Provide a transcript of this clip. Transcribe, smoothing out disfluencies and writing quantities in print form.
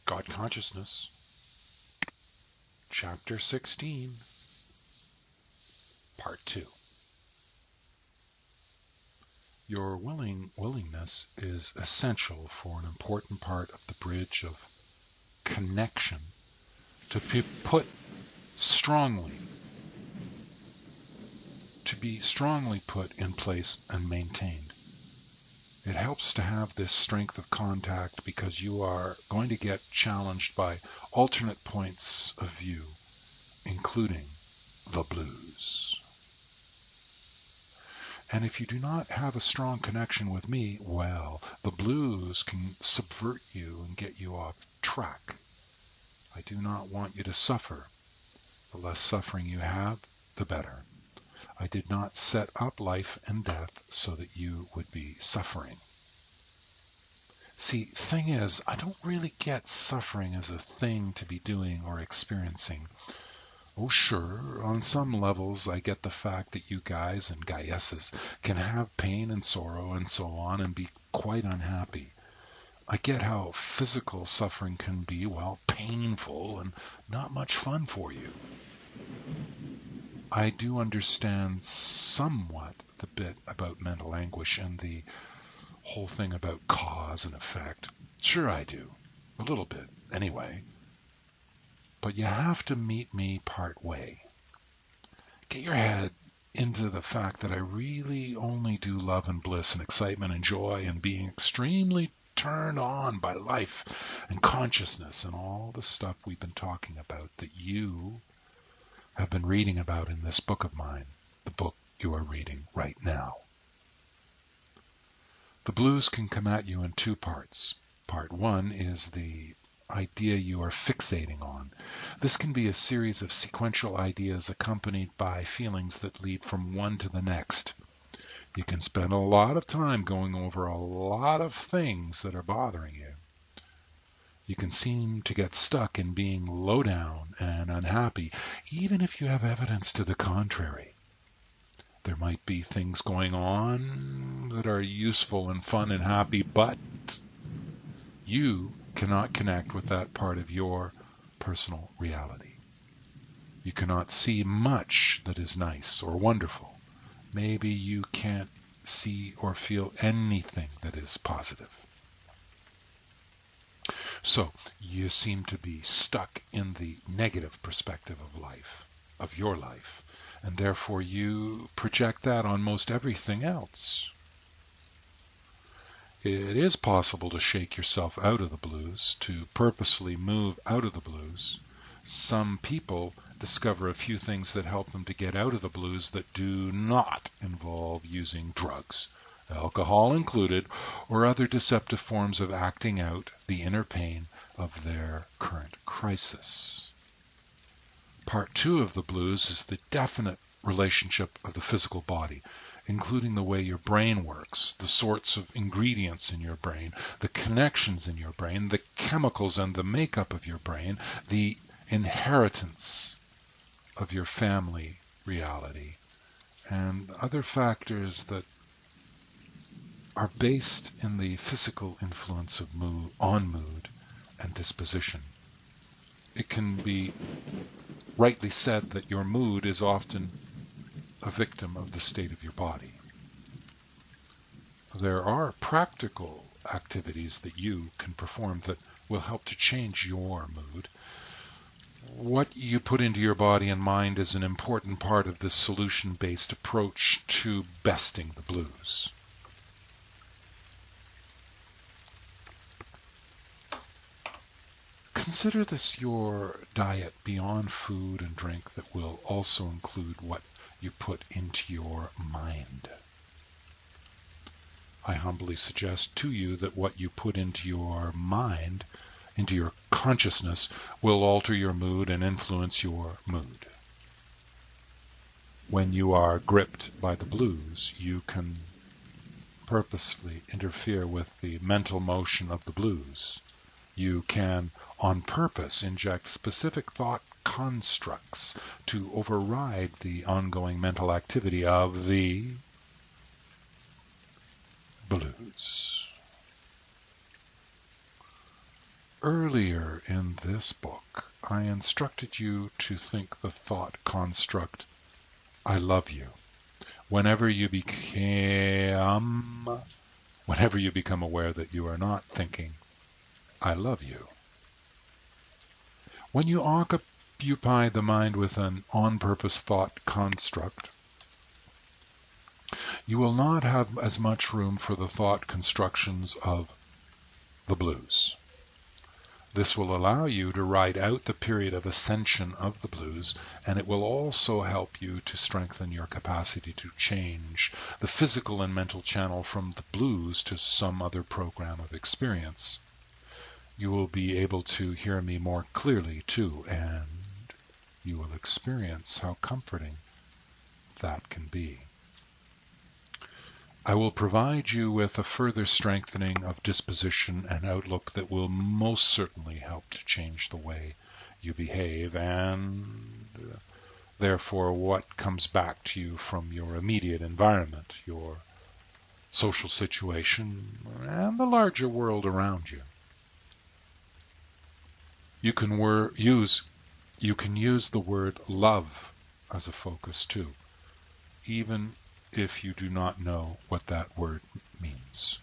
God Consciousness, Chapter 16, Part 2. Your willingness is essential for an important part of the bridge of connection to be strongly put in place and maintained. It helps to have this strength of contact because you are going to get challenged by alternate points of view, including the blues. And if you do not have a strong connection with me, well, the blues can subvert you and get you off track. I do not want you to suffer. The less suffering you have, the better. I did not set up life and death so that you would be suffering. See, thing is, I don't really get suffering as a thing to be doing or experiencing. Oh, sure, on some levels I get the fact that you guys and gaiesses can have pain and sorrow and so on and be quite unhappy. I get how physical suffering can be, well, painful and not much fun for you. I do understand somewhat the bit about mental anguish and the whole thing about cause and effect. Sure I do. A little bit, anyway. But you have to meet me part way. Get your head into the fact that I really only do love and bliss and excitement and joy and being extremely turned on by life and consciousness and all the stuff we've been talking about that you have been reading about in this book of mine, the book you are reading right now. The blues can come at you in two parts. Part one is the idea you are fixating on. This can be a series of sequential ideas accompanied by feelings that lead from one to the next. You can spend a lot of time going over a lot of things that are bothering you. You can seem to get stuck in being low down and unhappy, even if you have evidence to the contrary. There might be things going on that are useful and fun and happy, but you cannot connect with that part of your personal reality. You cannot see much that is nice or wonderful. Maybe you can't see or feel anything that is positive. So you seem to be stuck in the negative perspective of life, of your life, and therefore you project that on most everything else. It is possible to shake yourself out of the blues, to purposefully move out of the blues. Some people discover a few things that help them to get out of the blues that do not involve using drugs, alcohol included, or other deceptive forms of acting out the inner pain of their current crisis. Part two of the blues is the definite relationship of the physical body, including the way your brain works, the sorts of ingredients in your brain, the connections in your brain, the chemicals and the makeup of your brain, the inheritance of your family reality, and other factors that are based in the physical influence of mood and disposition. It can be rightly said that your mood is often a victim of the state of your body. There are practical activities that you can perform that will help to change your mood. What you put into your body and mind is an important part of this solution-based approach to besting the blues. Consider this your diet beyond food and drink that will also include what you put into your mind. I humbly suggest to you that what you put into your mind, into your consciousness, will alter your mood and influence your mood. When you are gripped by the blues, you can purposefully interfere with the mental motion of the blues. You can, on purpose, inject specific thought constructs to override the ongoing mental activity of the blues. Earlier in this book, I instructed you to think the thought construct, I love you, whenever you become aware that you are not thinking, I love you. When you occupy the mind with an on-purpose thought construct, you will not have as much room for the thought constructions of the blues. This will allow you to ride out the period of ascension of the blues, and it will also help you to strengthen your capacity to change the physical and mental channel from the blues to some other program of experience. You will be able to hear me more clearly too, and you will experience how comforting that can be. I will provide you with a further strengthening of disposition and outlook that will most certainly help to change the way you behave and therefore what comes back to you from your immediate environment, your social situation, and the larger world around you. You can use the word love as a focus too, even if you do not know what that word means.